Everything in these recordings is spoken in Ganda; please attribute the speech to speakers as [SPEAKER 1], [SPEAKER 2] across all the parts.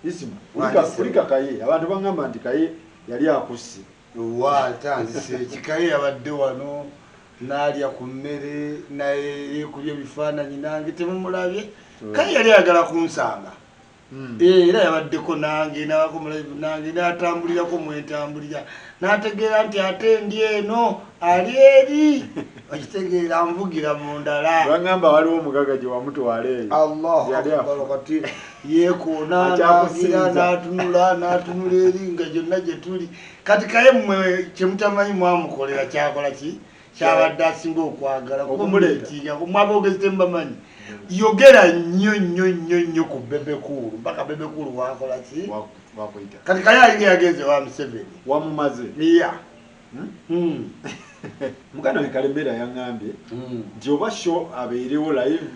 [SPEAKER 1] isimu ulika kaye abantu bangamba nti kaye yali akusse
[SPEAKER 2] wa tanzise kikaye abadde wano nalya ku mmere naye kulya ebifaananyi nange temumulabye kaye yali ayagala kunsanga era yabaddeko nange nange natambulirako mwentambulira nategeera nti ate ndi eno ali eri okitegeera nvugira mu ndala
[SPEAKER 1] bangamba waliwo omugaga gye wamutwala eyo
[SPEAKER 2] Allah kati yekoona natunula eri nga gyonna gye tuli kati kaye mmwe kyemutamanyi mwamukolera kyakola ki kyabadde asinga okwagala kumuletiinga mwabogezi tembamanyi yogera nnyo ku bebekulu mpaka bebekulu wakola ki kati kaye alinga yagenze wa Museveni
[SPEAKER 1] wamumaze
[SPEAKER 2] iya
[SPEAKER 1] muganda we Kalembera yangambye nti oba sho abeerewo live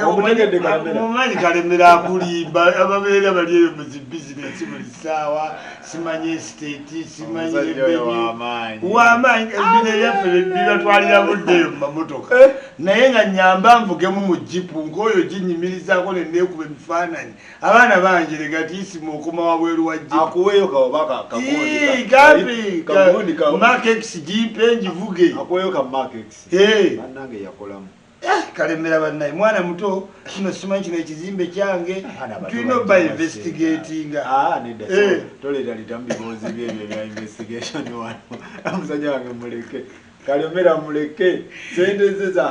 [SPEAKER 2] omumanyi Kalembera akulimba ababeera bali eyo mu bizinesi buli ssaawa simanyi estate simanyi wamaanyi ebine byaffe bibatwalira buddeyo mu mamotoka naye nga nyamba nvugemu mu jipu ng'oyo ginyimirizaako nenneekuba emifaananyi abaana banjire gati isimu okoma wabweru wa jipu
[SPEAKER 1] akuweeyo
[SPEAKER 2] gambi makex jipe njivuge
[SPEAKER 1] akuweeyo ka makex bannange yakolamu
[SPEAKER 2] Kalembera bannaye mwana muto kino simanyi kino ekizimbe kyange tulina oba investigatinga
[SPEAKER 1] nedda toleeta litamu bibuuzi byebyo bya investigation wano omusajja wange muleke Kalembera muleke sente ze za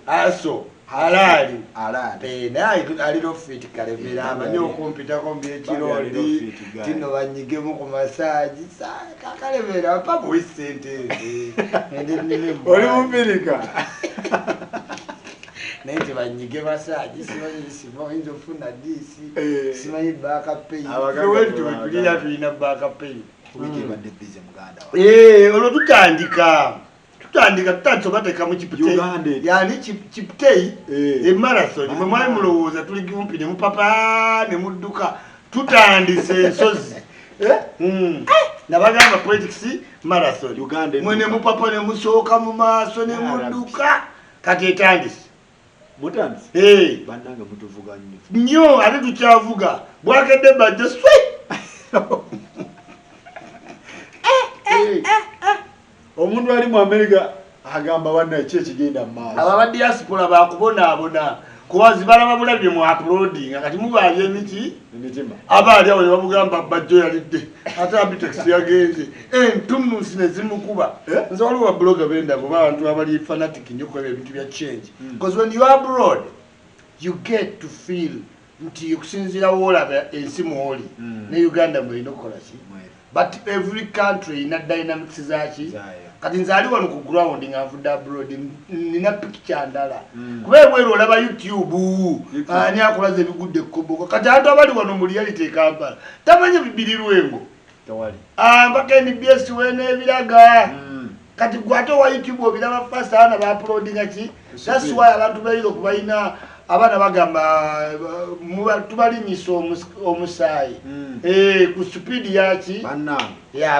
[SPEAKER 1] haso
[SPEAKER 2] halali naye alina ofiti Kalembera amanyi okumpitako mbyekirodi tino banyigemu ku masaaji Kalembera papa wesente
[SPEAKER 1] oli mupirika
[SPEAKER 2] naye tebanyige masaaji simanyi ofuna diisi simanyi baakapeyi tulina baakapeyi olwo tutandika tutandika mu Kiputei yani Kiputei emarathon mwe mwali mulowooza tuli kumpi ne mupapa ne mudduka tutandise ensozi nabagamba politics marathon mwe ne mupapa ne musooka mu maaso ne mudduka kati etandise
[SPEAKER 1] mutandise bannange mutuvuga
[SPEAKER 2] nnyo ate tukyavuga bwakedde bajje
[SPEAKER 1] omuntu ali mu America agamba banna ki ekigenda mu maaso
[SPEAKER 2] aba diaspora bakubonaabona kuba zibalaba bulabye mu uploading kati mubaali emitima abaali awo ne bamugamba bajjo yalidde ate abitex yagenze entunusi ne zimukuba nze waliwo babloga bendabo bantu abali fanatic nnyo kwebyo ebintu bya change because when you are abroad you get to feel nti okusinziira woolaba ensi mwoli ne Uganda mwelina okukola ki but every country ina dynamics zaki kati nze ali wano ku ground nga nvudde abroad nina picture ndala kuba ebweru olaba YouTube ani akulaza ebigudde ekkoboka kati abantu abali wano mu reality Kampala tamanyi bibiri Lwengo mpaka NBS w'eneebiraga kati gwate wa YouTube obiraba first ana ba uploadinga ki that's why abantu bayiro kubayina abana bagamba tubalimisa omusaayi ku speed yaki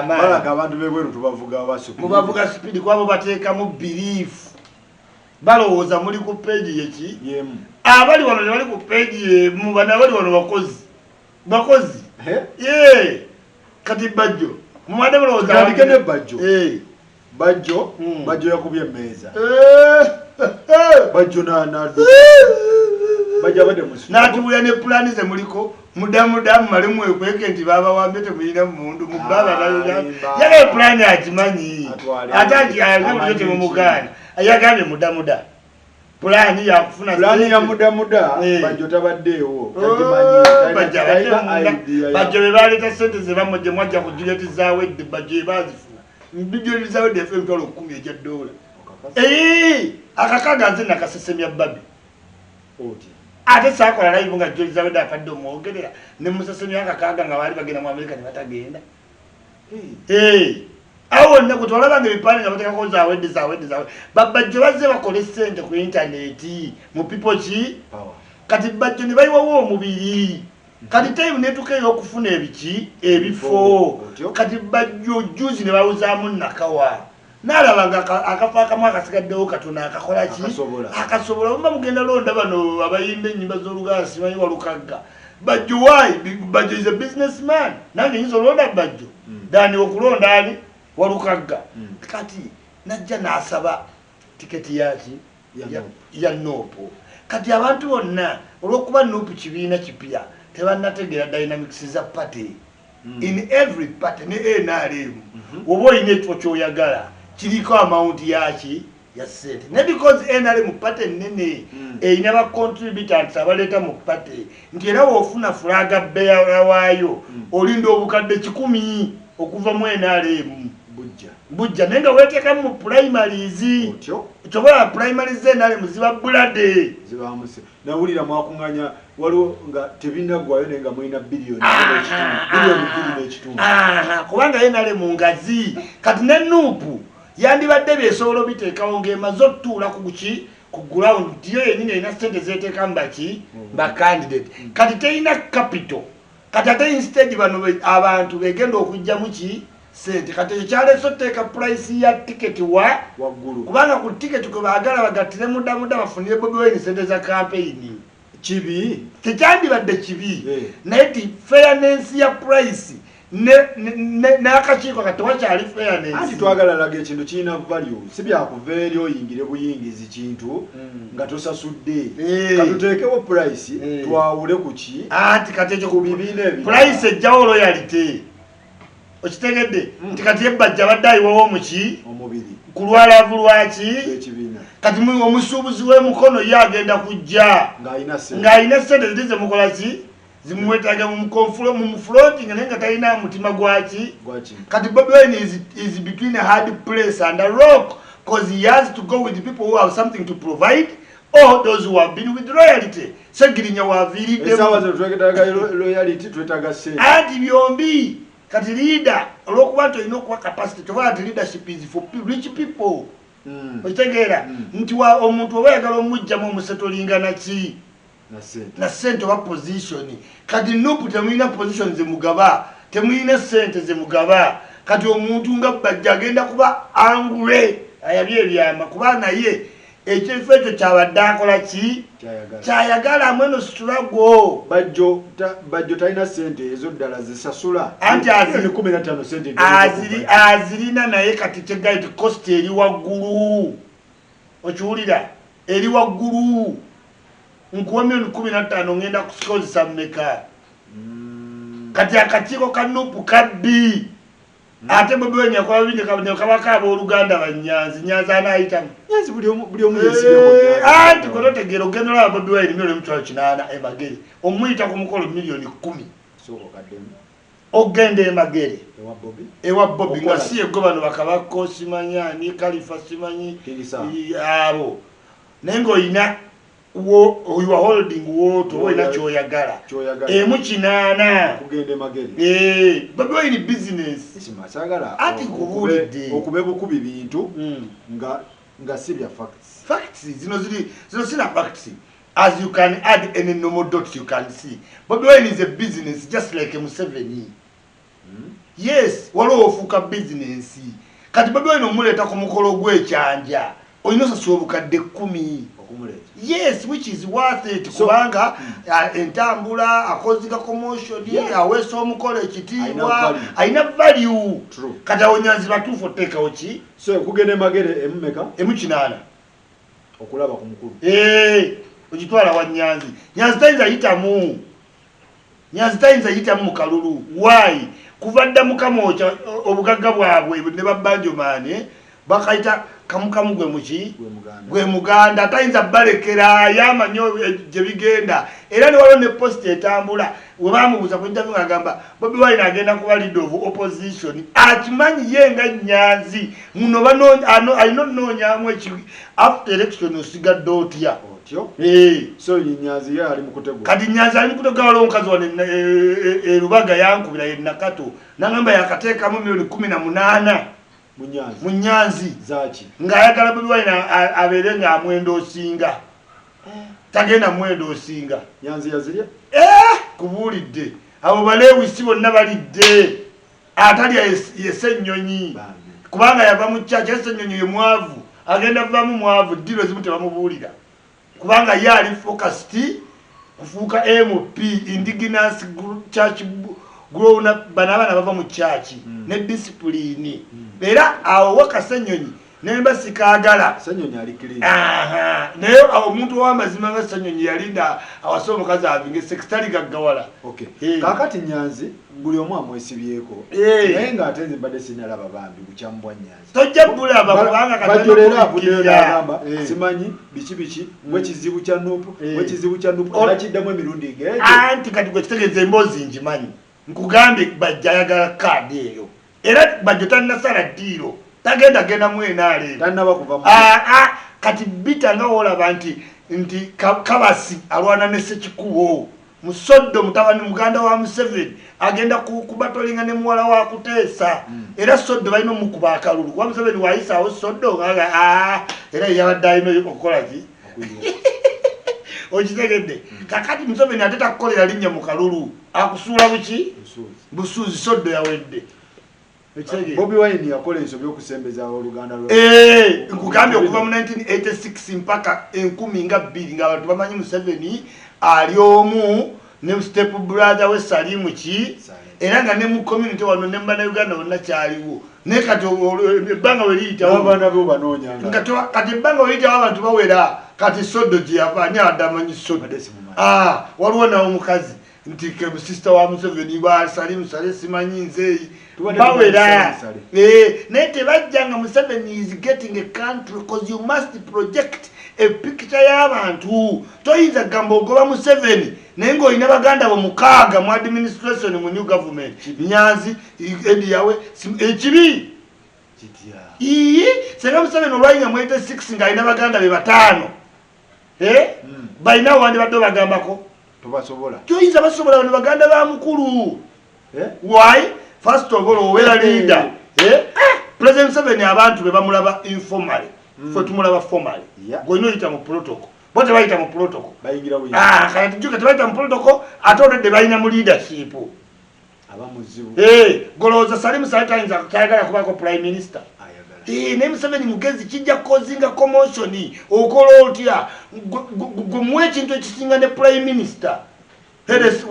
[SPEAKER 1] balaga abantu bebweru tubavuga
[SPEAKER 2] mubavuga speed kwabo bateekamu belief balowooza muli ku page yeki abali wano ne bali ku page emu bana bali wano bakozi kati bajjo mumade balowooza
[SPEAKER 1] tukalikene bajjo yakubye emmeeza bajjo
[SPEAKER 2] natubulya ne pulani ze muliko mudamudamu male mwekweke nti baba wambe temuyina mundu yale pulani akimanyi ate akibulyo temumugana yagambye mudamuda pulani yakufuna
[SPEAKER 1] pulani ya mudamuda bajjo tabaddeewo
[SPEAKER 2] bajjo bebaleeta sente ze bamuje mwajja ku julieti zawedde bajjo ebazifuna julieti zawedde efe emitwalo 10 ejja dola akakaga nze nakasesemya babi ate sakola live nga George Zaweda akadde omwogerera ne musesemya akakaga nga bali bagenda mu America ne batagenda awo ne kutwala bange bipani nga bataka ko Zawedi babajjo bazze bakole sente ku internet mu people chi kati bajjo ne bayiwawo omubiri kati time netukeyo okufuna ebifo kati bajjo juzi ne bawuzaamu nakawa nalabanga akafa akamu akasigaddewo katona akakola ki akasobola mba mugenda londa bano abayimba ennyimba z'Oluganda simanyi Walukagga Bajjo why? Bajjo is a businessman. Nange nyizo londa Bajjo. Dani okulonda ali walukagga. Kati najja n'asaba tiketi yaki ya Nopo. Kati abantu bonna olwokuba Nopo kibiina kipya tebannategeera dynamics za party. In every party ne NRM oba oyina ekyo kyoyagala kiriko amount yaki ya sente ne because NRM party nene eyina ba contributors abaleta mu party nti era wofuna flaga beya waayo olinda obukadde 10 okuva mu NRM bujja nenga weteeka mu primaries chobola primaries NRM ziba bulade
[SPEAKER 1] ziba amuse nawulira mwakunganya waliwo nga tebinagwayo nenga mwina bilioni
[SPEAKER 2] kubanga NRM ngazi kati ne Nuupu yandibadde byesobola biteekawo ng'emaze otuula ku ground yo yennyini erina sente zeeteeka mbaki ba candidate kati terina capital kati ate instead bano abantu begenda okujjamu ki sente kati ekyaleese oteeka price ya ticket
[SPEAKER 1] waggulu
[SPEAKER 2] kubanga ku ticket kwe baagala bagattire muddamuda bafunire Bobi Wine sente za campaign
[SPEAKER 1] kibi
[SPEAKER 2] tekyandibadde kibi naye ti fairness ya price n'akakiiko kati wakyali fairness
[SPEAKER 1] anti twagala laga ekintu kirina value si byakuva eri oyingire buyingizi kintu nga tosasudde katuteekewo price twawule ku ki
[SPEAKER 2] anti kati ekyo
[SPEAKER 1] ku bibiina
[SPEAKER 2] price ejjawo loyalty okitegedde nti kati ebbajja badde ayiwawo muki
[SPEAKER 1] omubiri
[SPEAKER 2] ku lwalavu lwaki
[SPEAKER 1] ekibiina
[SPEAKER 2] kati omusuubuzi w'emukono ye agenda kujja ng'alina sente ziri zemukola ki zimuwetaga mu floating naye nga talina mutima gwaki kati Bobi Wine is between a hard place and a rock because he has to go with the people who have something to provide or those who have been with loyalty segirinya anti byombi kati leader olwokuba nti olina okuba capacity toba nti leadership is for rich people okitegeera nti omuntu oba oyagala omugjamu omusetolingana ki na sente oba position kati Nuupu temulina position zemugaba temulina sente zemugaba kati omuntu nga Bajja agenda kuba angule ayabye ebyama kuba naye ekifo ekyo kyabadde akola ki kyayagala mweno struggle
[SPEAKER 1] Bajjo talina sente ezo ddala zisasula
[SPEAKER 2] anti
[SPEAKER 1] 15 sente
[SPEAKER 2] azirina naye kati tegaiti cost eri waggulu okiwulira eri waggulu nkuwa $15 ngenda kusikozesa mmeka kati akakiiko ka Nuupu kabbi ate Bobi Wine yakola bingi kabaka abooluganda banyanzi nyanzi anaayitamu
[SPEAKER 1] buli omu yesibe
[SPEAKER 2] anti kototegeera ogenda olaba Bobi Wine $800 emagere omuyita ku mukolo $10,000 ogenda emagere ewa Bobi nga si yegwe bano bakabako simanyi Khalifa simanyi abo naye ng'olina we were holding water we na choyagala emukinana
[SPEAKER 1] kugende magere
[SPEAKER 2] Bobi Wine business
[SPEAKER 1] simasagala
[SPEAKER 2] ati kubulide
[SPEAKER 1] okubeba kubi bintu nga sibya
[SPEAKER 2] facts zino sina facts as you can add any normal dots you can see Bobi Wine is a business just like Museveni yes walo ofuka business kati Bobi Wine omuleta ku mukolo gw'ekyanja oyino sasula obukadde 10 yes which is worth it kubanga entambula akozika commotion aweesa omukolo ekitiibwa ayina value kati awonyanzi batuufu oteekawo ki
[SPEAKER 1] so kugenda emagere
[SPEAKER 2] emukinana
[SPEAKER 1] okulaba ku mukulu
[SPEAKER 2] ogitwala wa nyanzi tayinza yitamu mu kalulu why kuva dda mukamooca obugagga bwabwe ne babbanjomaani bakayita kamukamu gwe muganda atayinza balekera yamanyo gye bigenda era ne waliwo ne post etambula we bamubuuza ku interview agamba Bobi Wine agenda kuba leader of opposition akimanyi ye nga nyanzi muno alina onoonyamu after election osigadde otya
[SPEAKER 1] so nyanzi ye ali mu kutegula
[SPEAKER 2] kati nyanzi ali mu kutegula waliwo omukazi wane erubaga yankubira ye nakato nagamba yakateekamu $18,000 munyanzi
[SPEAKER 1] zaki
[SPEAKER 2] ng'ayagala Bobi Wine abeere ng'amwenda osinga tagenda mwenda osinga
[SPEAKER 1] nyanzi yazirya
[SPEAKER 2] kubuulidde abo balewisi bonna balidde atalya yesennyonyi kubanga yava mu kyaki yesennyonyi ye mwavu agenda vamu mwavu ddiro ezimu tebamubuulira kubanga ye ali focused kufuuka MP indigenous church grown up banabana bava mu church ne discipline era awo Wakasenyonyi nemba sikagala
[SPEAKER 1] Senyonyi ali clean
[SPEAKER 2] naye awo omuntu w'amazima nga Senyonyi yalinda awasa omukazi avinge sekitali gaggawala.
[SPEAKER 1] Kakati Nyanzi buli omu amwesibyeko naye ng'ate nze mbadde sinalaba bambi bukyamubwa Nyanzi
[SPEAKER 2] tojja bulaba kubanga
[SPEAKER 1] bajolera avuddeyo n'agamba simanyi biki mwe kizibu kya Nuupu mwe kizibu kya Nuupu nakiddamu emirundi egyo
[SPEAKER 2] anti kati gwe kitegeeza emboozi ngimanyi nkugambe bajja ayagala kaadi eyo era bajjo tannasala ddiiro tagenda mwenaaleero
[SPEAKER 1] tannaba kuva mu
[SPEAKER 2] kati bita nga woolaba nti Kabasi alwana ne Ssekikubo Musoddo mutabani muganda wa Museveni agenda kubatolinga ne muwala wa Kuteesa era Soddo balina omukuba akalulu kuba Museveni waayisaawo Soddo era yabadde alina okukola ki okitegedde kakati Museveni ate takukolera linnya mu kalulu akusuula buki busuuzi Soddo yawedde.
[SPEAKER 1] Bobi Wine yakola ensobi okusembeza oluganda lwe
[SPEAKER 2] nkugambye okuva mu 1986 mpaka 2020 ng'abantu bamanyi Museveni ali omu ne step brother we Salimu ki era nga ne mu community wano ne mbana Uganda wonna kyaliwo ne kati ebbanga we liyitawo
[SPEAKER 1] abaana bo banoonyanga
[SPEAKER 2] kati ebbanga we liyitawo abantu bawera kati Soddo gye yava ani adamanyi Soddo waliwo nawo omukazi nti ke sister wa Museveni ba Salimu Sale simanyi nzeeyi bawera naye tebajja nga Museveni is getting a country because you must project a picture y'abantu toyinza gamba ogoba Museveni naye ng'olina baganda bo mukaaga mu administration mu new government Nyanzi edi yawe ekibi senga Museveni olwayinga mu 86 ng'alina baganda be 5 balina wandi badde bagambako
[SPEAKER 1] tobasobola
[SPEAKER 2] toyinza basobola bano baganda ba mukulu why first of all owera leader President Museveni abantu be bamulaba informally fwe tumulaba formally gwena oyita mu protocol bo tebayita mu protocol
[SPEAKER 1] bayingira
[SPEAKER 2] kati juka tebayita mu protocol ate olwedde balina mu leadership
[SPEAKER 1] abamuzibu
[SPEAKER 2] golowooza Salimu Sale tayagala kubako prime minister ne Museveni mugezi kijja kukozinga commotion okola otya gwe ekintu ekisinga ne prime minister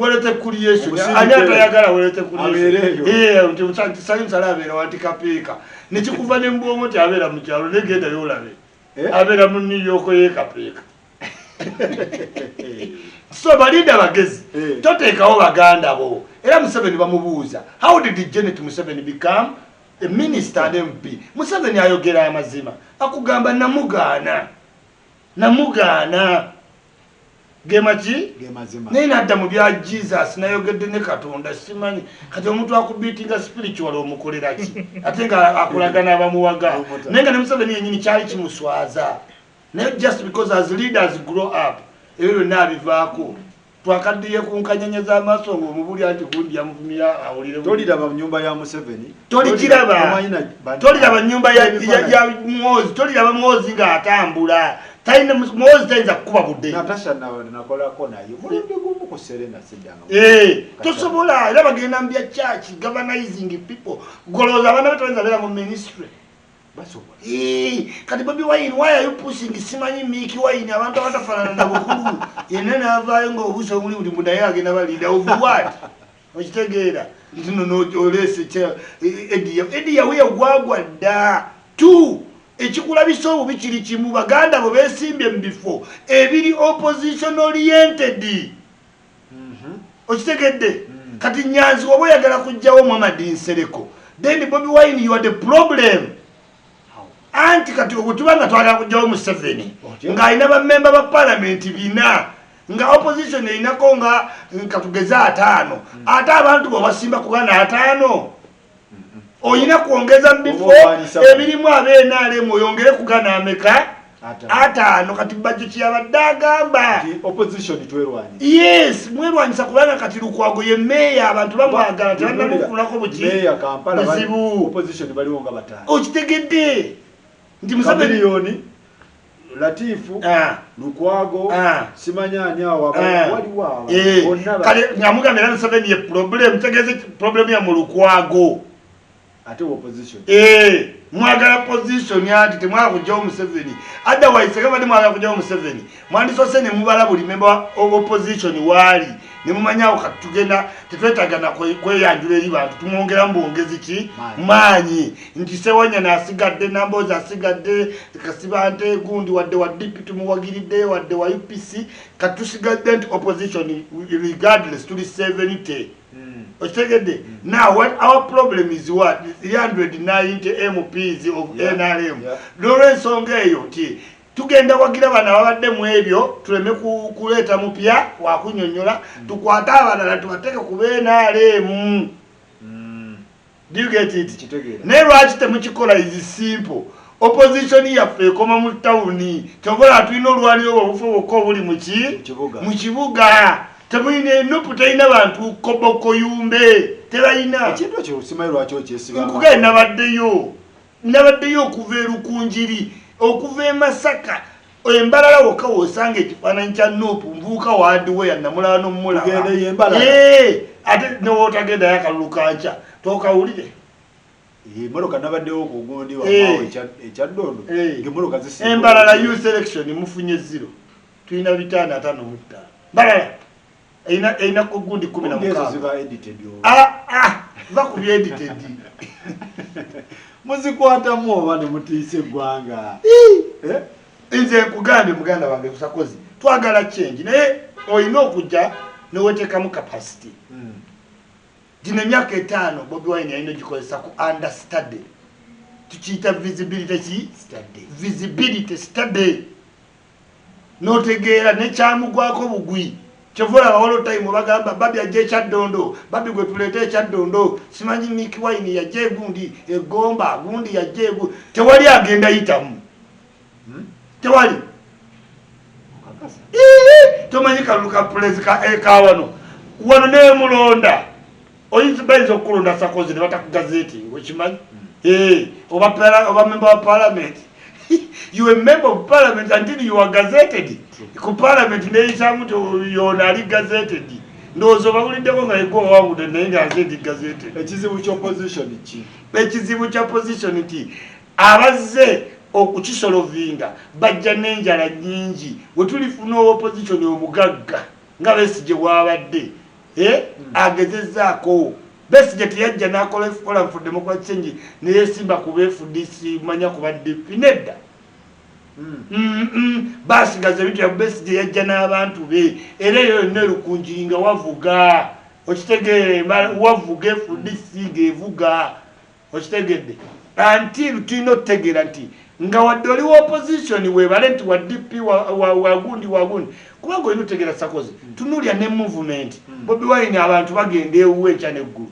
[SPEAKER 2] welete creation ani atayagala welete creation nti Salimu Sale abeera wati kapiika nekikuva ne mbwomo ti abeera mu kyalo negenda yolabe abeera mu New York yekapiika so balida bagezi toteekawo baganda bo era Museveni bamubuuza how did Janet Museveni become a minister and MP Museveni ayogera amazima akugamba namugaana Gemachi naye nadda mu bya Jesus nayogedde ne Katonda simanyi kati omuntu akubiitinga spiritual omukolera ki ate nga akulagana abamuwaga naye nga ne Museveni yennyini kyali kimuswaza naye just because as leaders grow up ebyo byonna abivaako twakaddiye ku nkanyanya z'amaaso ng'omubulya nti gundi yamuvumira awulire
[SPEAKER 1] toliraba mu nyumba ya Museveni
[SPEAKER 2] toliraba nyumba ya Muhoozi toliraba Muhoozi ng'atambula taina Muhoozi tayinza kukuba budde
[SPEAKER 1] Natasha nakolako naye mulembe gumu ku Serena siddanga
[SPEAKER 2] tosobola era bagenda mu bya church galvanizing people golooza abaana batayinza beera mu ministry
[SPEAKER 1] basobola
[SPEAKER 2] kati Bobi Wine why are you pushing simanyi Mickey Wine abantu abatafaanana na bukulu yenna n'avaayo ng'obuuso omuli buli munaye agenda balinda obuwat okitegeera nti nono olese Eddie yawe yagwagwa dda ekikulabisa obubi kiri kimu baganda bo beesimbye mu bifo ebiri opposition oriented okitegedde kati Nyanzi oba oyagala kujjawo Muhammad Nsereko then Bobi Wine you are the problem anti kati obutubanga twagala kujjawo Museveni ng'alina bammemba ba parliament bina nga opposition erinako nga katugeza 5 ate abantu bo basimba kugana 5 oyina kuongeza mbifo ebirimu abeNRM oyongere kugana ameka 5 kati budget yabadde agamba
[SPEAKER 1] opposition twerwanye
[SPEAKER 2] yes mwerwanyisa kubanga kati Lukwago ye meya abantu bamwagala tebannamufunako buki
[SPEAKER 1] meya Kampala opposition baliwo nga 5
[SPEAKER 2] okitegedde nti Museveni
[SPEAKER 1] miliyoni Latifu Lukwago simanyani awo waliwo
[SPEAKER 2] kale ngamugambira Museveni ye problem tegeze problem ya mu Lukwago
[SPEAKER 1] ate opposition
[SPEAKER 2] mwagala position yati temwala kujjawo Museveni otherwise kama ndi mwagala kujjawo Museveni mwandisose ne mubala buli member of opposition wali ne mumanyawo katugenda tetwetagana kweyanjula eri bantu tumwongera mbongezi ki manyi nti Sewanya nasigadde Nambozi asigadde Kasibante gundi wadde wa DP tumuwagiridde wadde wa UPC katusigadde nti opposition regardless to the 70. Now what our problem is what 390 MPs of NRM. Lawrence Ongeyo ti tugenda wagira bana babadde mu ebyo tuleme kuleta mupya wa kunyonyola tukwata abalala tubateke ku NRM. Do you get it? Never achite mukikola is simple. Opposition yaffe ekoma mu tawuni tobola tulina olwaliro obufo bwokka obuli mu kibuga. Tamuine nupu taina bantu koboko yumbe tebaina
[SPEAKER 1] ekintu kyo simayi lwakyo kyesiba
[SPEAKER 2] nkuga nabaddeyo okuva erukunjiri okuva Masaka embalala wokka wosanga ekifaananyi kya nupu nvuuka wadiwe yanamulala n'omulaba ate newotagenda yakalulu kanca tokawulire
[SPEAKER 1] moloka nabaddewo okugundi wamawe ekyaddondo ngemoloka zisiba
[SPEAKER 2] embalala youth selection mufunye 0 tulina 555 balala Eina kugundi 16
[SPEAKER 1] ziba edited yo
[SPEAKER 2] bakubi edited
[SPEAKER 1] muzikwata mu bane mutise gwanga
[SPEAKER 2] nze kugambe muganda wange kusakozi twagala change naye oyina okujja neweteka mu capacity dina myaka 5 Bobi Wine yalina gikozesa ku understudy tukiita visibility study notegeera nekyamugwako bugwi Chovora all time bagamba babi aje kyaddondo babi gwe tulete ekyaddondo simanyi Miki Wine yaje gundi egomba gundi yaje tewali agenda yitamu tewali tomanyi kaluka president ekawano wano ne mulonda oyinza okulonda Sakozi ne bata ku gazeti wekimanyi oba member of parliament you a member of parliament until you are gazetted ku parliament neyisamu yona ali gazetted ndozo bakuliddeko nga yego wangude naye nga azedi gazetted
[SPEAKER 1] ekizibu ky'opposition ki
[SPEAKER 2] ekizibu kya opposition ti abazze okukisolovinga bajja n'enjala nnyingi wetulifuna opposition omugagga nga Besigye bwabadde agezezzaako Besigye teyajja n'akola forum for democratic change neyesimba ku FDC manya ku DP nedda basigaza ebintu ya Besigye yajja n'abantu be era eyo yonna erukunjinga wavuga okitegeere wavuga FDC gevuga okitegedde until tulina okutegeera nti nga wadde oli wa opposition webale nti wa DP wagundi kubanga olina otegeera Sakozi tunulya ne movement Bobi Wine abantu bagenda ewuwe ekya neggulu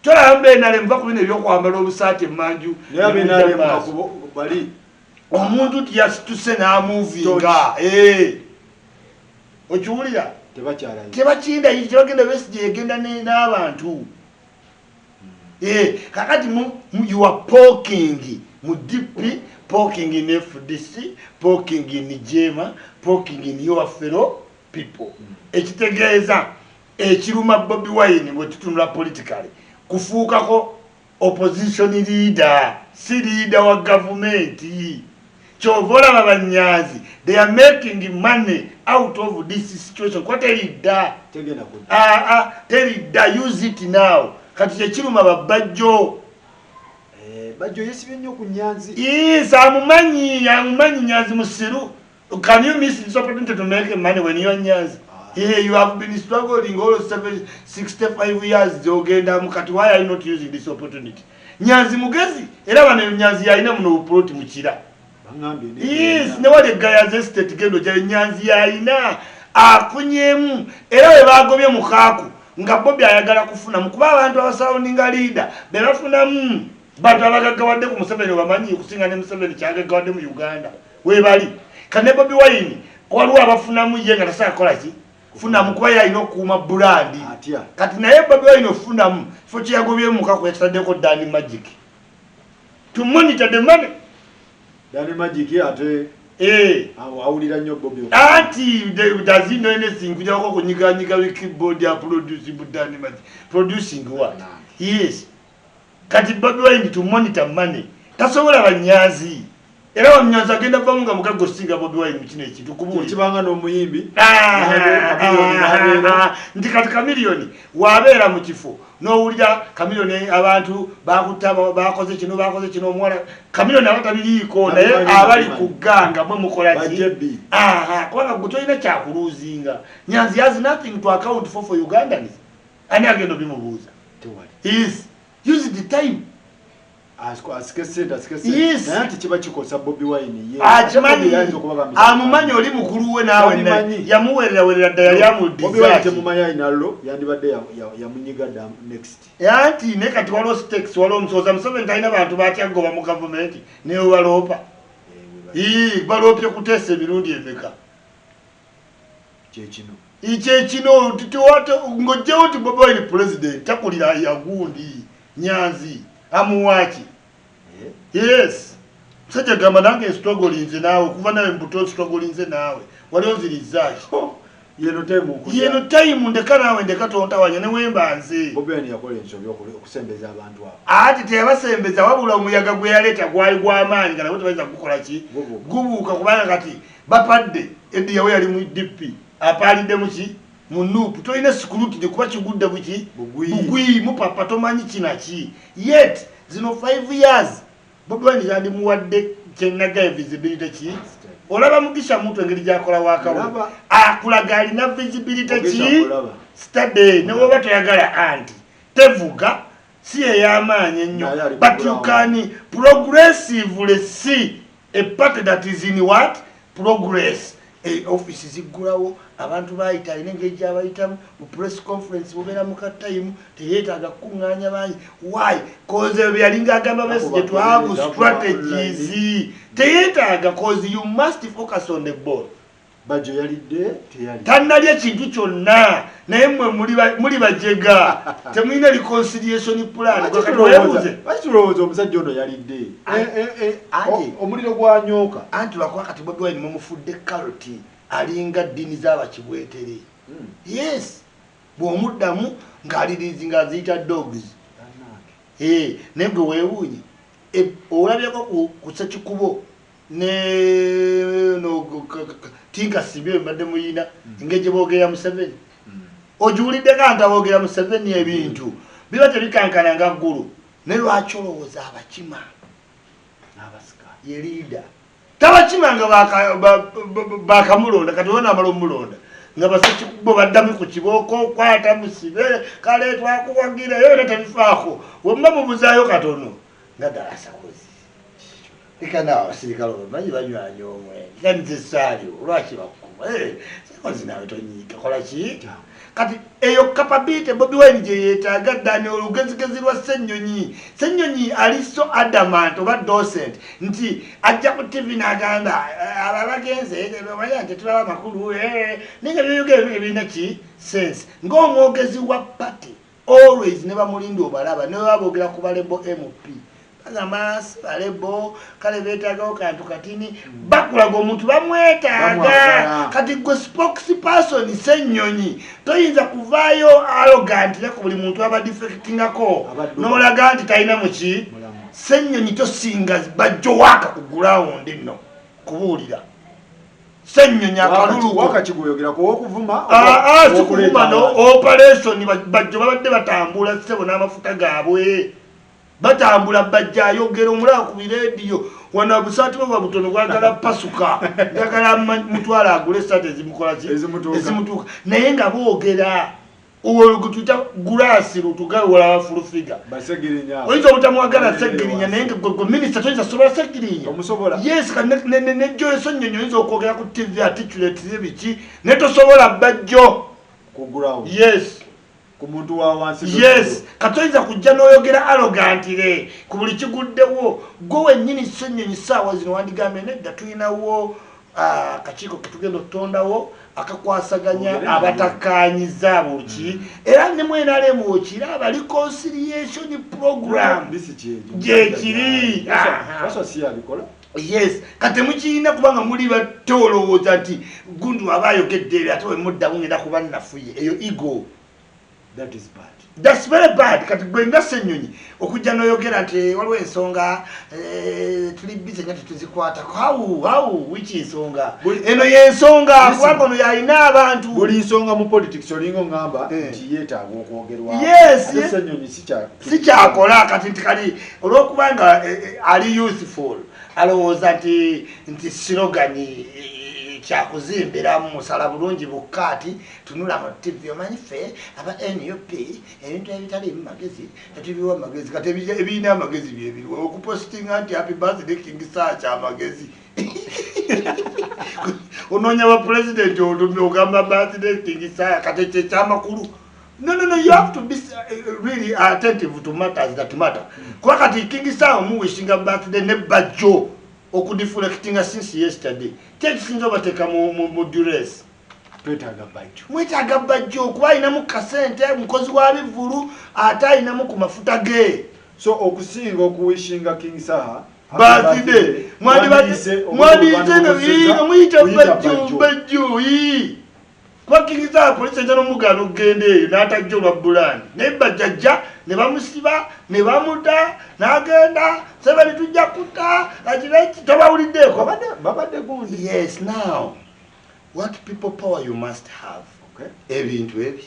[SPEAKER 2] tolaba NRM bakulina ebyokwambala obusaati emanju omuntu tiyasituse n'amuvinga okiwulira tebakinda tebagenda Besigye yegenda n'abantu kakati you are poking mu DP poking in FDC poking in Jema poking in your fellow people ekitegeeza ekiruma Bobi Wine bwe tutunula politically kufuukako opposition leader si leader wa government chovola babanyazi they are making money out of this situation kwa telida telida use it now kati ekiruma babajjo
[SPEAKER 1] bajjo yesibye nnyo ku Nyanzi
[SPEAKER 2] amumanyi Nyanzi musiru. Can you miss this opportunity to make money when you are Nyanzi? You have been struggling all 65 years ogenda mukati. Why are you not using this opportunity? Nyanzi mugezi era bano Nyanzi yalina muno uproti mukira ne wale gaya estate gendo gya Nyanzi yalina akunyemu era we bagobye mukaku nga Bobi ayagala kufuna mukuba abantu abasoundinga leader bebafuna bantu abagagawadde ku Museveni bamanyi kusinga ne Museveni kyagagawadde mu Uganda we bali kane Bobi Wine waliwo abafunamu ye nga tasakola ki funamu kuba yalina okuuma brand kati naye Bobi Wine ofunamu fo kyagobye mukaku yataddeko Danny Magic to monitor the money.
[SPEAKER 1] Danny Magic ate awulira nnyo Bobi
[SPEAKER 2] anti does he know anything kuja ko kunyiganyiga keyboard ya produce Danny Magic producing what? Yes. kati Bobi Wine to monitor money tasobola banyazi era wamnyaza agenda vamu nga mukago singa Bobi Wine mukino ekintu kubuli
[SPEAKER 1] kibanga n'omuyimbi
[SPEAKER 2] nti kati kamiliyoni wabeera mu kifo n'owulira kamiliyoni abantu bakutaba bakoze kino omwana kamiliyoni abatabiriiko naye abali ku gganga mwe mukola ki kubanga gwe tolina kyakuluuzinga. Nyanzi has nothing to account for Ugandans ani agenda bimubuuza is use the time
[SPEAKER 1] naye kiba kikosa Bobi Wine
[SPEAKER 2] amumanyi oli mukulu we naawe yamuwererawerera dda yali
[SPEAKER 1] amudimumanyi ayinallo yandibadde yamunyiga dda next
[SPEAKER 2] anti naye kati waliwo stakes waliwo omusooza Museveni talina bantu batyagoba mu gavumenti naye baloopa baloopye kuteesa emirundi emeka kyekino ng'ojjawo nti Bobi Wine president takulira yagundi Nyanzi amuwaki yes musajja gamba nange strugglinze naawe kuva nawe mbuto strugglinze naawe wali onzirizaki yeno time ndeka naawe ndeka tontawanya newemba nze
[SPEAKER 1] okusembeza abantu abo
[SPEAKER 2] ati teyabasembeza wabula omuyaga gwe yaleeta gwali gw'amaanyi nga nabwe tebayinza kukola ki gubuuka kubanga kati bapadde ediyawe yali mu DP apaalidde muki mu nuupu tolina sikulutide kuba kigudde buki bugwi mupapa tomanyi kinaki yet zino 5 years Bobi Wine yandimuwadde kyenagaye visibility ki olaba Mugisha muntu engeri gyakola waakawo akulaga alina visibility ki study ne woba toyagala anti tevuga si ey'amaanyi ennyo but you can progressively see a party that is in what progress. Office ziggulawo abantu bayita alina engeri gyabayitamu mu press conference bubeera mu katayimu teyeetaaga kukuŋŋaanya bangi why cause yalinga agamba message to have strategies teyeetaaga cause you must focus on the ball.
[SPEAKER 1] Bajo yalidde teyali
[SPEAKER 2] tannalya kintu kyonna naye mmwe muli bajega temulina reconciliation plan
[SPEAKER 1] bakitulowooza omusajja ono yalidde omuliro gwanyooka
[SPEAKER 2] anti lwakuba kati Bobi Wine mumufudde karoti alinga ddiini z'abakibwetere yes bw'omuddamu ng'alirizi ng'aziyita dogs naye gwe weewuunye olabyeko ku Ssekikubo tinga sibye mbadde muyina engeri gye boogera Museveni ojuwulidde kanta boogera Museveni ebintu biba tebikankana nga ggulu ne lwaki olowooza abakima n'abasika ye liida tabakima nga bakamulonda kati ona amala omulonda nga Bassekikubo baddamu ku kibooko kwata musibe kale twakuwagira yona tabifaako wemba mubuzaayo katono nga ddala asakozi ikana abasirikale bamanyi banywanya omwenge kanze saaliwo lwaki bakuba sakozi nawe tonyiika kola ki kati eyo capability Bobi Wine gye yeetaaga ddani olugezigezi lwa Ssennyonyi ali so adamant oba docent nti ajja ku TV n'agamba abagenze bamanya nti tulaba amakulu naye nga byeyogera birina ki sense ng'omwogezi wa party always ne bamulinda obalaba ne baboogera ku balebo MP agamba balebo kale beetaagawo kantu katini bakulaga omuntu bamwetaaga kati gwe spokesperson Ssennyonyi toyinza kuvaayo arrogant ne ku buli muntu aba defectingako n'olaga nti talina muki Ssennyonyi tosinga bajjo waaka ku ground nno kubuulira Ssennyonyi akalulu sikuvuma no operation bajjo babadde batambula ssebo n'amafuta gaabwe batambula bajja ayogera omulaba ku bireediyo wana busaati bwa butono gwagala pasuka njagala mutwala agule esaati ezimutuuka naye nga boogera olugutuyita gulaasi lutugawe wala fulufiga oyinza obutamwagala Sseggirinya naye nga gwe minisita toyinza sobola Sseggirinya yes ne Joe Ssennyonyi oyinza okwogera ku TV articulate ebiki ne tosobola bajjo yes
[SPEAKER 1] kumuntu wa wansi
[SPEAKER 2] yes katoyinza kujja n'oyogera arrogantire ku buli kiguddewo gwe wennyini Ssennyonyi ssaawa zino wandigambye nedda tulinawo akakiiko ketugenda okutondawo akakwasaganya abatakkaanyiza buki era ne NRM okiraba reconciliation program gyekiri yes kati mukirina kubanga muli batolowooza nti gundu aba ayogedde ate wemuddamu ngenda kuba nnafuye eyo ego
[SPEAKER 1] That is bad.
[SPEAKER 2] That's very bad. Kati gwenga senyonyi okujja noyogera nti waliwo ensonga tuli busy nga tuzikwata. How which ensonga? Eno y'ensonga kubanga ono yalina abantu.
[SPEAKER 1] Buli nsonga mu politics olingo ngamba nti yeetaaga okwogerwa.
[SPEAKER 2] Yes.
[SPEAKER 1] Senyonyi
[SPEAKER 2] sikyakola kati nti kali olw'okubanga ali useful alowooza nti sirogani kyakuzimbira mu musala bulungi bukkaati tunula mu TV omanyi ffe aba NUP ebintu ebitali mu magezi tubiwa amagezi kati ebirina amagezi byebiri okupostinga nti happy birthday King Sir kyamagezi onoonya ba president olumye ogamba birthday King Sir kati kyekyamakulu. No, you have to be really attentive to matters that matter. Kwa kati King Sir muwishinga birthday ne bajjo okudiflectinga since yesterday. Tekisinza bateka mu duress. Mwetaaga bajjo kuba alinamu kasente mukozi wa bivulu ate alinamu ku mafuta ge.
[SPEAKER 1] So okusinga okuwishinga King Sir
[SPEAKER 2] birthday mwandiyise bajjo kuba King Sir polisi ejja n'omugano okugenda eyo n'atajja olwa bulandi naye bajjajja ne bamusiba ne bamuta n'agenda sebali tujja kuta akireki tobawuliddeeko
[SPEAKER 1] babadde gundi.
[SPEAKER 2] Yes, now what people power you must have. Ebintu ebi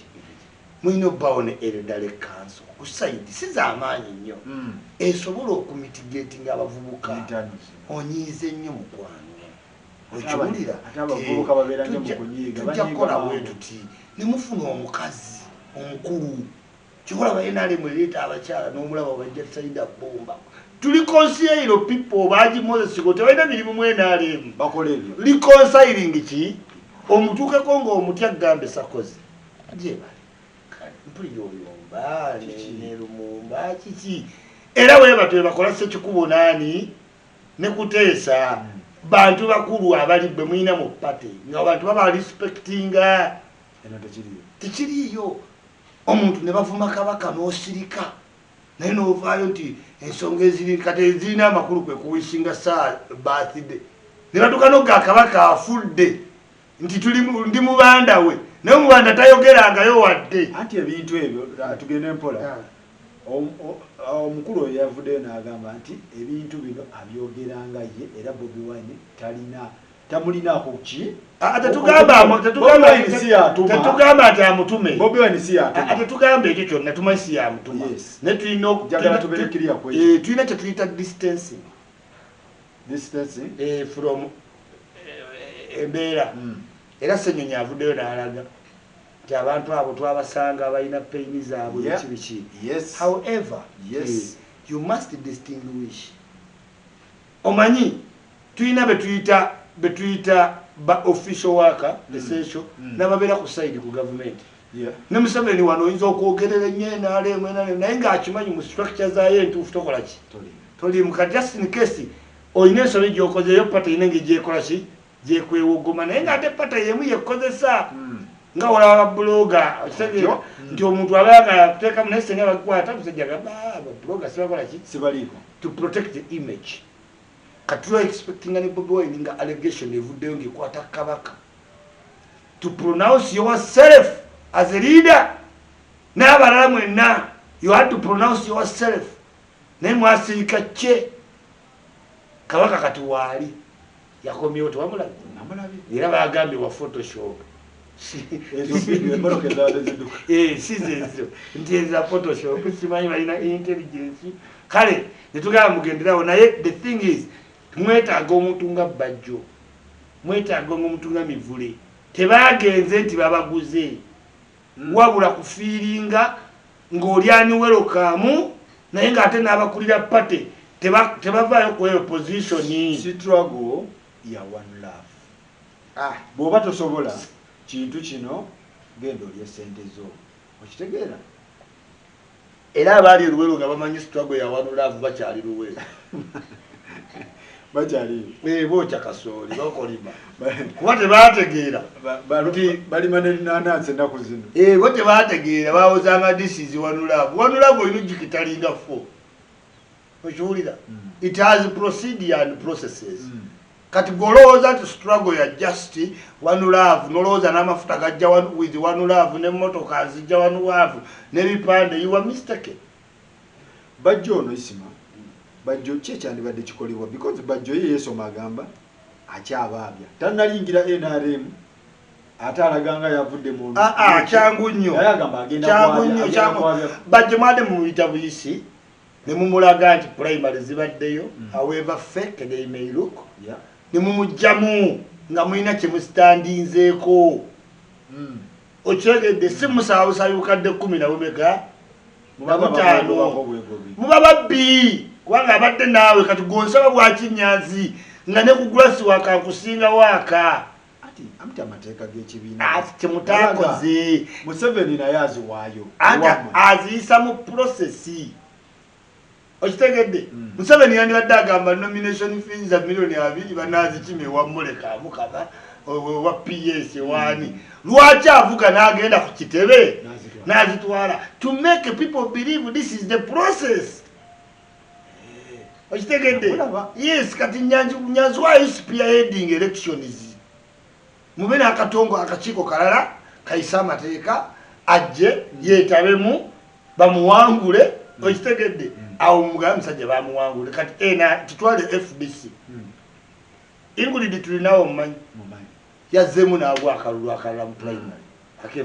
[SPEAKER 2] mulina obbawo ne eredale council ku side siz'amaanyi nnyo esobola okumitigatinga abavubuka onyiize nnyo mukwano okiwulira tujja kukola bwe tuti ne mufuna omukazi omukulu kikola bayenale mweleeta abakyala n'omulaba bajja Saida Bomba tuli consiero people baji Moses ko tebalina mirimu mwenalemu
[SPEAKER 1] bakola ebyo
[SPEAKER 2] reconciling ki omutuukeko ng'omutya gambe sakozi je mpuli yoyomba ne lumumba kiki era webatwe bakola sekikubo nani ne kuteesa bantu bakulu abali bwe mwina mu party nga abantu baba respectinga
[SPEAKER 1] eno
[SPEAKER 2] tekiriyo omuntu ne bavuma kabaka n'osirika naye n'ovaayo nti ensonga eziri kati ezirina amakulu kwe kuwishinga saa birthday ne batuuka n'ogga kabaka afudde nti ndi mubanda we naye omubanda tayogerangayo wadde
[SPEAKER 1] anti ebintu ebyo tugende mpola omukulu oyo yavuddeyo n'agamba nti ebintu bino abyogeranga ye era Bobi Wine tamulinaako ki
[SPEAKER 2] tetugamba nti amutume
[SPEAKER 1] Bobi Wine si yatuma
[SPEAKER 2] tetugamba ekyo kyonna tumanyi si yamutuma naye tulina kyetuyita distancing from embeera era Ssenyonyi avuddeyo n'alaga nti abantu abo twabasanga balina paini zaabwe biki. However, you must distinguish. Omanyi tulina betuyita ba official worker essential n'ababeera ku side ku government. Ne Museveni wano oyinza okwogerera ennyo enaalemu naye ng'akimanyi mu structure zaayo entuufu tokola ki toli mukati just in case olina ensobi gy'okozeeyo pata yina ng'egyekola ki gyekwewogoma naye ng'ate pata yemu yekozesa nga olaba bloga kitegeera nti omuntu abaga kuteekamu naye senga bakwata musajja gamba ababloga sibakola ki
[SPEAKER 1] sibaliko
[SPEAKER 2] to protect the image kati tuba expectinga ne Bobi Wine nga allegation evuddeyo ng'ekwata kabaka to pronounce yourself as a leader n'abalala mwenna you had to pronounce yourself naye mwasirika kye kabaka kati waali yakomyewo tewamulabi era bagambye wa photoshop sizezo nti eza photoshop simanyi balina intelligence kale netugamba mugenderawo naye the thing is mwetaaga omuntu nga bajjo mwetaaga omuntu nga Mivule tebagenze nti babaguze wabula kufiiringa ng'olyani welokaamu naye ng'ate n'abakulira pate tebavaayo ku eyo position
[SPEAKER 1] struggle ya one love bw'oba tosobola kintu kino genda olya sente zo okitegeera
[SPEAKER 2] era abaali Luweero nga bamanyi struggle ya one love bakyali Luweero
[SPEAKER 1] bakyaliyo
[SPEAKER 2] bookya kasooli bakolima kuba tebaategeera
[SPEAKER 1] balima nenanansi ennaku zino
[SPEAKER 2] bo tebaategeera bawozanga this is one love olina ojjukitalinga fo okiwulira it has procedure and processes kati golowooza nti struggle ya just one love nolowooza n'amafuta gajja with one love n'emmotoka zijja one love n'ebipande you are mistaken.
[SPEAKER 1] Bajjo ono isima Bajjo kyekyandibadde kikolebwa because Bajjo ye yeesoma agamba akyabaabya tannalingira NRM ate alaganga yavudde mu
[SPEAKER 2] kyangu nnyo Bajjo mwade mumuyita buyisi ne mumulaga nti primary zibaddeyo however fake they may look ne mumujjamu nga mulina kye musitandinzeeko okyegedde si musaawusayukadde 10 na bumeka muba babbi kubanga abadde naawe kati gonsaba bwakinyanzi nga ne kugulasi wakakusinga waaka
[SPEAKER 1] ati amti amateeka g'ekibiina
[SPEAKER 2] ati temutakoze
[SPEAKER 1] Museveni naye aziwaayo
[SPEAKER 2] aziyisa mu prosesi okitegedde Museveni yandibadde agamba nomination fees za $2 banazikime wamuleka amukaba wa PS wani lwaki avuga n'agenda ku kitebe nazitwala to make people believe this is the process. Okitegedde yes kati nyanzi wa spearheading elections mubena akatongo akakiiko kalala kaisa amateeka ajje yeetabemu bamuwangule okitegedde awo mugambi musajja bamuwangule kati ena tutwale FDC Ingrid tulinawo mumanyi yazemu naagwa akalulu akalala mu primary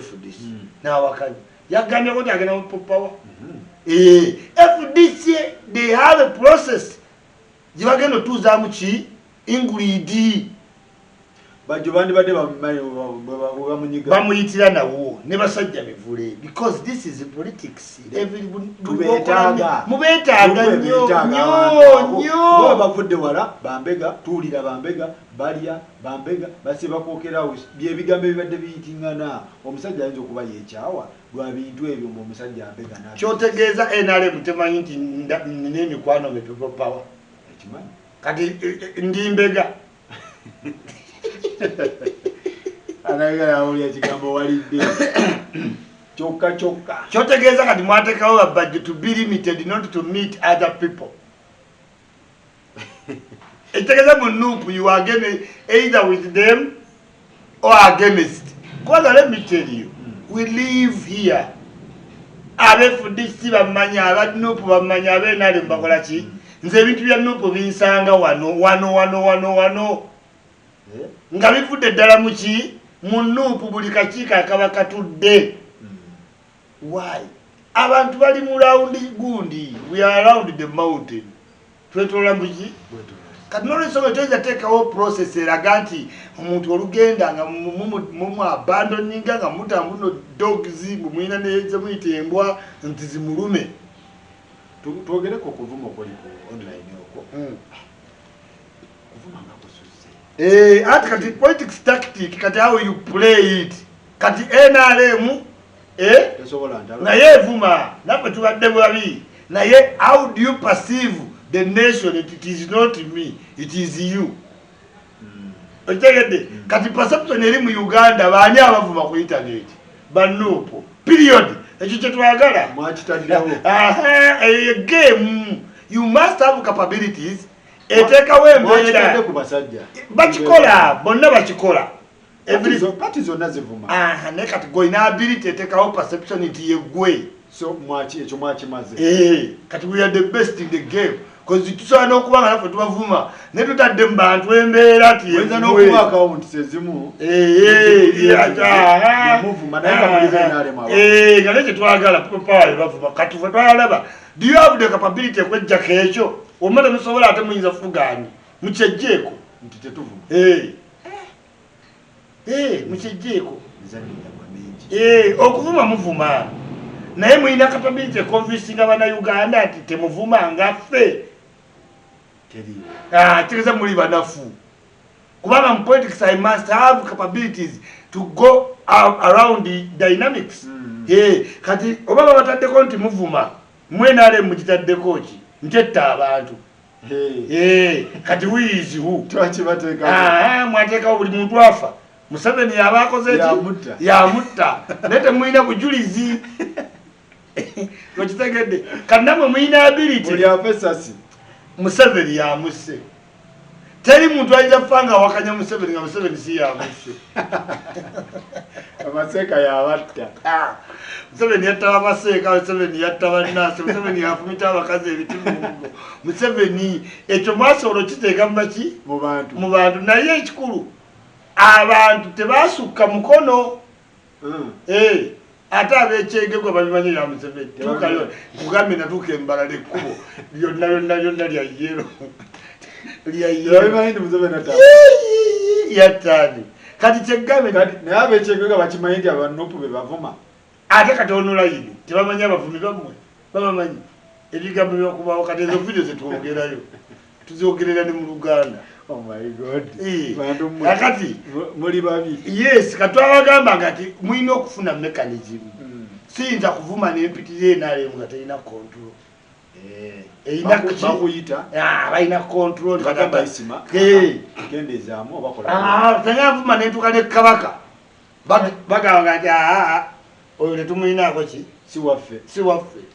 [SPEAKER 2] FDC n'awakanya yagambye kuti agenda mu power FDC they have a process gibagenda otuuzaamu ki Ingrid
[SPEAKER 1] Bajjo bandibadde bamunyiga
[SPEAKER 2] bamuyitira nawo ne basajja bivule because this is politics mubetaaga nnyo
[SPEAKER 1] bavudde wala bambega tuwulira bambega balya bambega basiba kwokerawo byebigambo ebibadde biyitingana omusajja ayinza okuba yeekyawa lwa bintu ebyo omusajja ambega
[SPEAKER 2] kyotegeeza NRM temanyi nti n'emikwano people power
[SPEAKER 1] ekimanyi
[SPEAKER 2] kati ndi mbega
[SPEAKER 1] anayagala awulira ekigambo walidde kyokka
[SPEAKER 2] kyotegeeza kati mwateekawo babajjo to be limited not to meet other people ekitegeeza mu nuupu you are either with them or against kubanga let me tell you we live here abefudisi bamanya abanuupu bamanya abenale mubakola ki nze ebintu bya nuupu binsanga wano nga bivudde ddala muki mu nuupu buli kakiiko akaba katudde why abantu bali mu rawundi gundi we are around the mountain twetolola muki kati nolwensonga toyinza teekawo process eraga nti omuntu olugenda nga mumu abandoninga nga mutambuno dogs mumwina nezemuyita embwa nti zimulume
[SPEAKER 1] twogereko okuvuma okuli ku online okwo kuvuma nga
[SPEAKER 2] ati kati politics tactic kati how you play it kati NRM naye evuma naffe tubadde bwabi naye how do you perceive the nation it is not me it is you okitegedde kati perception eri mu Uganda baani abavuma ku internet banuupo period ekyo kyetwagala
[SPEAKER 1] mwakitaddewo
[SPEAKER 2] game you must have capabilities eteekawo embeera bakikola bonna bakikola
[SPEAKER 1] pati zonna zivuma
[SPEAKER 2] naye kati goyina ability eteekawo perception nti yeggwe
[SPEAKER 1] so ekyo mwakimaze
[SPEAKER 2] kati we are the best in the game because tusobola n'okuba nga naffe tubavuma ne tutadde mu bantu embeera ti
[SPEAKER 1] oyinza n'okubaakawo nti sezimu
[SPEAKER 2] nga nekyo twagala power bavuma kati ffe twalaba do you have the capability ekwejjako ekyo omala musobola ate muyinza fugaani mukyejjeeko
[SPEAKER 1] nti tetuvuma
[SPEAKER 2] mukyejjeeko okuvuma muvuma naye muyina capability convincing abannayuganda nti temuvuma nga ffe kitegeeza muli banafu kubanga mu politics I must have capabilities to go around the dynamics kati oba babataddeko nti muvuma mwenale mugitaddeko ki nkyetta abantu kati wiizihu mwateekawo buli muntu afa Museveni yaba akoze eki yamutta naye temulina bujulizi okitegedde kati namwe mulina ability
[SPEAKER 1] buli afesasi
[SPEAKER 2] Museveni yamusse teri muntu ayinza fanga wakanya Museveni nga Museveni si yamuse
[SPEAKER 1] amaseka yabatta
[SPEAKER 2] Museveni yatta amaseka Museveni yatta bannansi Museveni yafumita abakazi ebitimu Museveni ekyo mwasobola kiteeka maki mu bantu naye ekikulu abantu tebasukka mukono ate abekyegegwa babimanyira Museveni tukayo kugambe natuuka embalala ekkubo lyonna lya yero yatani kati kyegambe
[SPEAKER 1] naye abekyegegwa bakimanyi nti abanupu be bavuma
[SPEAKER 2] ate kati onolayini tebamanyi abavumi bammwe babamanyi ebigambo byakubawo kati ezo vidiyo zetwogerayo tuzogerera ne mu Luganda.
[SPEAKER 1] Oh my God.
[SPEAKER 2] Akati
[SPEAKER 1] muri babi.
[SPEAKER 2] Yes, katwabagamba ngati mwino okufuna mechanism. Siyinza kuvuma n'empitire nale nga talina control.
[SPEAKER 1] Bakuyita.
[SPEAKER 2] Balina control
[SPEAKER 1] bagamba isima. Kendezaamu bakola.
[SPEAKER 2] Tanya vuma n'entuka ne kabaka. Bagamba ngati oyo netumuyinaako ki?
[SPEAKER 1] Si waffe.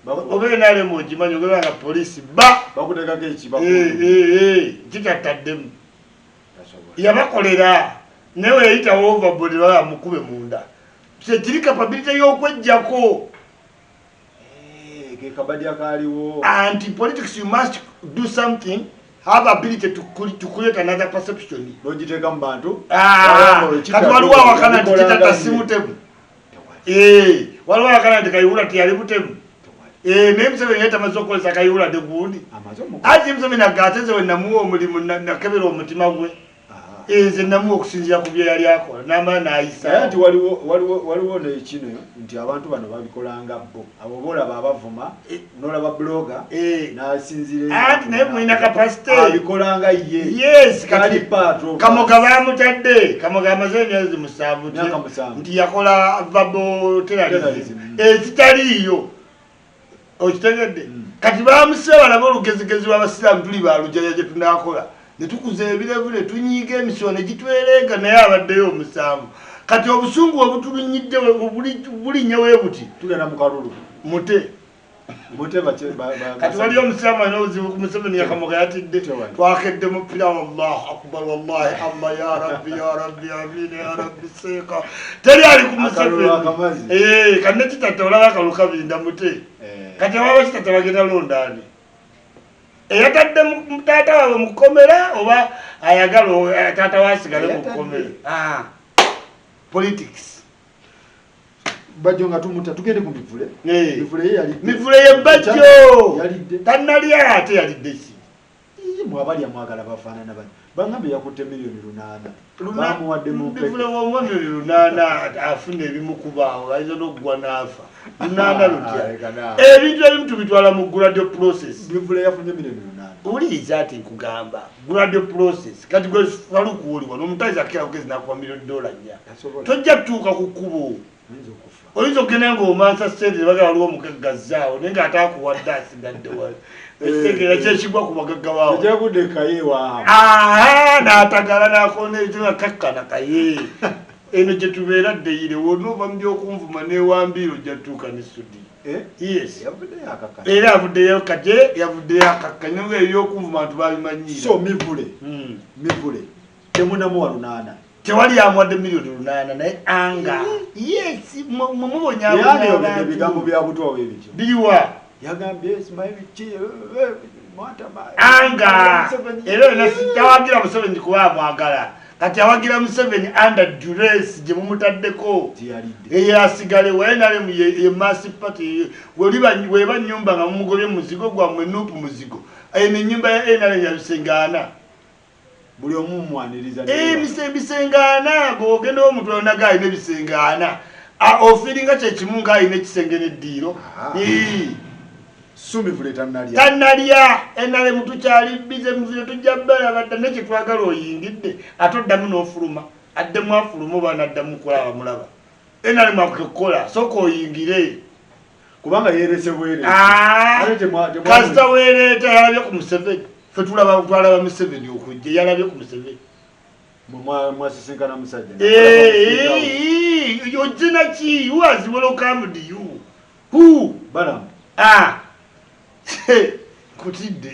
[SPEAKER 2] Obe nale mujimanyi ogera police
[SPEAKER 1] bakutekako ekiba.
[SPEAKER 2] Kitattaddemu. Yabakolera newe yayita overboard baba mukube munda. Kiri capability y'okwejjako.
[SPEAKER 1] Kabadi akaliwo.
[SPEAKER 2] And politics you must do something, have ability to create another perception.
[SPEAKER 1] Logiteka mbantu.
[SPEAKER 2] Kati waliwo awakana tikitata simutemu. Waliwo awakana tikayula tiyali butemu. Naye Museveni yeta mazokolesa kayula de gundi. Ati Museveni agateze we namuwa omulimu nakebera omutima gwe. Nze namuwa okusinzira ku bye yali akola n'amala n'ayisa.
[SPEAKER 1] Naye nti waliwo nekino nti abantu bano babikolanga bo. Abo boolaba abavuma n'olaba bloga n'asinzira.
[SPEAKER 2] Anti naye mulina kapasite.
[SPEAKER 1] Abikolanga ye.
[SPEAKER 2] Yes,
[SPEAKER 1] kali patro.
[SPEAKER 2] Kamoga bamutadde. Kamoga amaze emyezi 7 nti yakola verbal terrorism. Ekitaliiyo. Okitegedde. Kati bamusaba nabo olugezigezi lw'abasiraamu tuli balujaya gye tunaakola. Netukuze ebirevule tunyiga emisolo gitwerenga naye abaddeyo omusanvu. Kati obusungu obutulunyidde bulinnya weebuti
[SPEAKER 1] tugenda mu kalulu
[SPEAKER 2] mute kati waliyo omusiraamu alina obuzibu ku Museveni yakamoga yatidde twakedde mu pira wallahu akbar wallahi allah ya rabbi amina ya rabbi seeka teri ali ku Museveni kati nekitatta olaba akalukabinda mute kati ababa kitatta bagenda londaani eyatadde mutaata waabwe mukomera oba ayagala taata waasigale mukomera politics
[SPEAKER 1] Bajjo nga tumuta tugende ku mivule
[SPEAKER 2] mivule ye Bajjo tannalya ate yalidde ki
[SPEAKER 1] mwabali amwagala bafaanana bangambe yakutte miliyoni 8 bamuwadde mu
[SPEAKER 2] mivule w'omwami 8 afuna ebimukubaawo ayinza n'okugwa n'afa 8 lutya ebintu ebimu tubitwala mu gradual process
[SPEAKER 1] mivule yafunye miliyoni 8
[SPEAKER 2] uliyiza ati nkugamba gradual process kati gwe falukuwuliwa n'omutayiza akira kugezi nakuba $1 million tojja kutuuka ku kkubo oyinza okugenda ng'omansa sente bagala waliwo omugaggazaawo naye ng'ataakuwadde asigadde wali ekitegeera kyekigwa ku bagagga baawo
[SPEAKER 1] ejagudde kaye waawo
[SPEAKER 2] n'atagala n'akoona ebyo nga kakkana kaye eno gye tubeera ddeyire wonoova mu by'okunvuma n'ewambiiro ojja tutuuka ne sudi yes era yavuddeyo kate yavuddeyo akakka nyenga ebyokunvuma abantu babimanyiira
[SPEAKER 1] so mivule temunamuwa 8
[SPEAKER 2] tewali yamuwadde miliyoni 8 naye anga yes mumubonyabigambo
[SPEAKER 1] bya butwa bwebityo
[SPEAKER 2] biriwa
[SPEAKER 1] yagambye
[SPEAKER 2] anga era yona tawagira Museveni kuba amwagala kati awagira Museveni under duress gye mumutaddeko eyasigale wayenalemu ye massive party weba nyumba nga mumugobye muzigo gwammwe nupu muzigo ayina ennyumba ya NRM yabisengana
[SPEAKER 1] buli omu mwaniriza
[SPEAKER 2] bisengana gogenda omutwe onaga ayina ebisengana ofiringa kyekimu nga ayina ekisenge n'eddiiro
[SPEAKER 1] sumivule
[SPEAKER 2] tannalya enale mutukyali bize muvire tujja bbala badda nekyetwagala oyingidde ate oddamu n'ofuluma addemu afuluma oba naddamu kulaba mulaba enale mwakukola sooka oyingire
[SPEAKER 1] kubanga yerese bwere
[SPEAKER 2] kasita weereeta yalabye ku Museveni fe twalaba Museveni okujja yalabye ku Museveni
[SPEAKER 1] mwasisinkana musajja
[SPEAKER 2] ojina ki who has welcomed you who
[SPEAKER 1] balamu
[SPEAKER 2] kutidde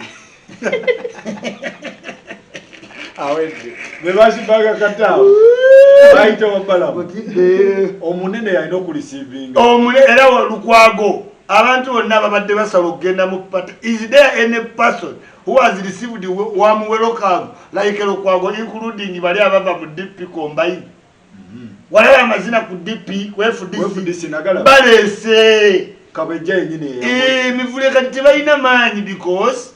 [SPEAKER 1] awedde bebasibaga kataawo bayita wabalamu omunene yalina okulisiivinga
[SPEAKER 2] era Lukwago abantu bonna babadde basala okugenda mu pata. Is there any person who has received warm welcome like Lukwago, including bali abava mu DP combine? Walaba amazina ku DP ku FDC balese
[SPEAKER 1] Kabeja yenyine
[SPEAKER 2] mivule kati tebalina maanyi because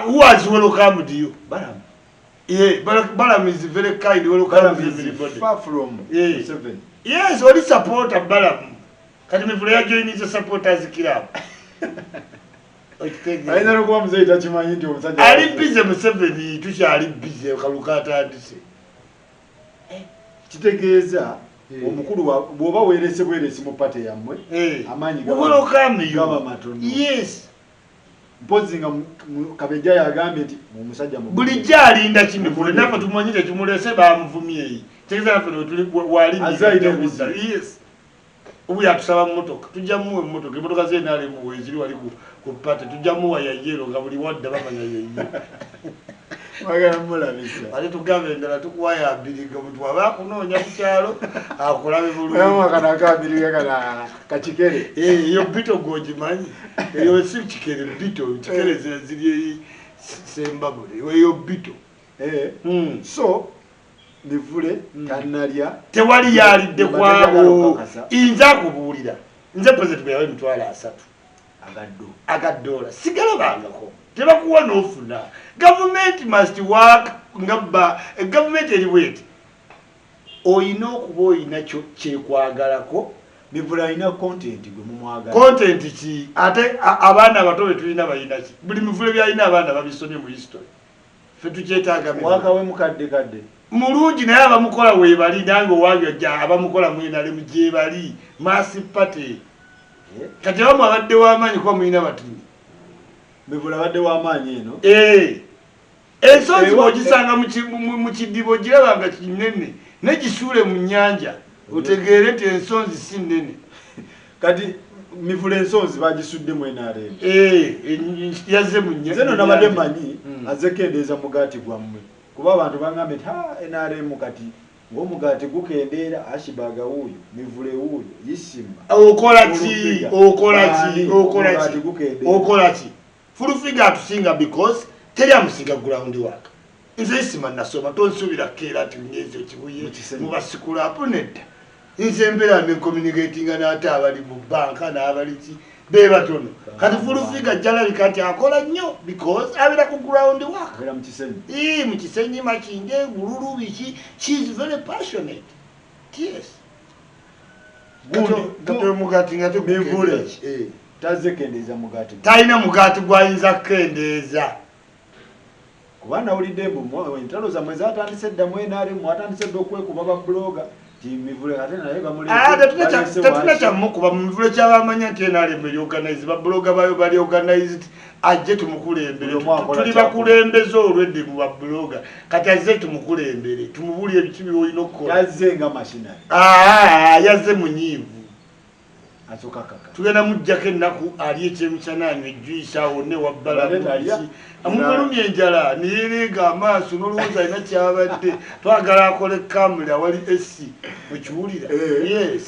[SPEAKER 2] who has welcomed you?
[SPEAKER 1] Balam.
[SPEAKER 2] Yeah, Balam is very kind. Welcome everybody.
[SPEAKER 1] Far from 7.
[SPEAKER 2] Yes, only support Balam. Kati mivule ya join is a supporters club.
[SPEAKER 1] Aina rokuwa mzee itachimanyi ndio msajja.
[SPEAKER 2] Ali busy Museveni tushali busy kalukata adise.
[SPEAKER 1] Kitegeeza omukulu bwoba weerese bweresi mu pate yammwe amaanyi
[SPEAKER 2] gaba
[SPEAKER 1] matono.
[SPEAKER 2] Yes.
[SPEAKER 1] Mpozi nga Kabeja yagambye nti omusajja mu
[SPEAKER 2] bulijja alinda kimivule nafa tumanyire kimulese bamuvumye. Tegeeza nafe tuli wali ni. Yes. Ubu yatusaba mmotoka tujja muwe mmotoka emmotoka ze nali muwe ziri wali ku pate tujja muwa ya yero nga buli wadda bamanya yeye.
[SPEAKER 1] Magana mulabisa.
[SPEAKER 2] Ali tugambe ndala tukwaya abiriga mtu abakunoonya ku kyalo akulabe bulungi.
[SPEAKER 1] Ewa kana akabiriga kana kachikere.
[SPEAKER 2] Yo bito gojimanyi. Yo si chikere bito chikere ziri sembabule. Yo bito.
[SPEAKER 1] So Mivule tanalya
[SPEAKER 2] tewali yalidde kwabo inza kubuulira nze president bwe yawe mitwala 3 agaddola sigalabangako tebakuwa n'ofuna. Government must work ngabba government eliwet oyina okuba oyina kyekwagalako.
[SPEAKER 1] Mivule alina content gwe mumwagala.
[SPEAKER 2] Content ki ate abaana abato be tulina balina ki buli Mivule byalina abaana babisomye mu history fe tukyetaaga
[SPEAKER 1] wakawe mukadde kadde
[SPEAKER 2] mulungi naye abamukola weebali nange owange ojja abamukola mwena lemu gye bali maasi pate kati abamu abadde w'amaanyi kuba mulina batini.
[SPEAKER 1] Mivule abadde w'amaanyi eno
[SPEAKER 2] ensonzi bw'ogisanga mu kidibo girabanga kinene negisuule mu nnyanja otegeere nti ensonzi si nnene.
[SPEAKER 1] Kati Mivule ensonzi bagisudde mu NRM
[SPEAKER 2] yazze mu nnyanja
[SPEAKER 1] zeno nabadde manyi azekendeeza mugaati gwammwe kuba abantu baŋŋambye nti NRM kati ng'omugaati gukendeera Ashibaga wuuyo Mivule wuuyo Yisimba
[SPEAKER 2] okola ki Fulufiga atusinga because teri amusinga ground work. Nze Yisimba nasoma tonsuubira keera ati nyezo kibuye mu basikula apunedda nze mbeera ne communicatinga n'ate abali mu banka n'abali ki be batono kati Fulufiga jalabika nti akola nnyo because abira ku ground work mu Kisenyi Makinge Gululu biki she is very passionate. Yes. Gato mugati ngato
[SPEAKER 1] Mivule tazekendeeza mugaati
[SPEAKER 2] talina mugaati gwayinza kukendeeza
[SPEAKER 1] kuba nawulidde mbu entalo zammwe zatandise dda mu NRM mwatandise dda okwekuba babloga Mivule ate naye
[SPEAKER 2] tetuna kyamukuba mu Mivule kyabamanya nti NRM eryorganize babloga bayo bali organized ajje tumukulembere tuli bakulembeze olwedde mu babloga kati azze tumukulembere tumubulye ebiki byolina okukola
[SPEAKER 1] yazze nga mashinari
[SPEAKER 2] yazze munyiivu
[SPEAKER 1] asokakaka
[SPEAKER 2] tugenda mujjako ennaku ali ekyemisanaanyo ejjuyisa wonne wabbala amugulumya enjala niyereega amaaso n'olowooza alina kyabadde twagala akole kamera wali esi mukiwulira. Yes.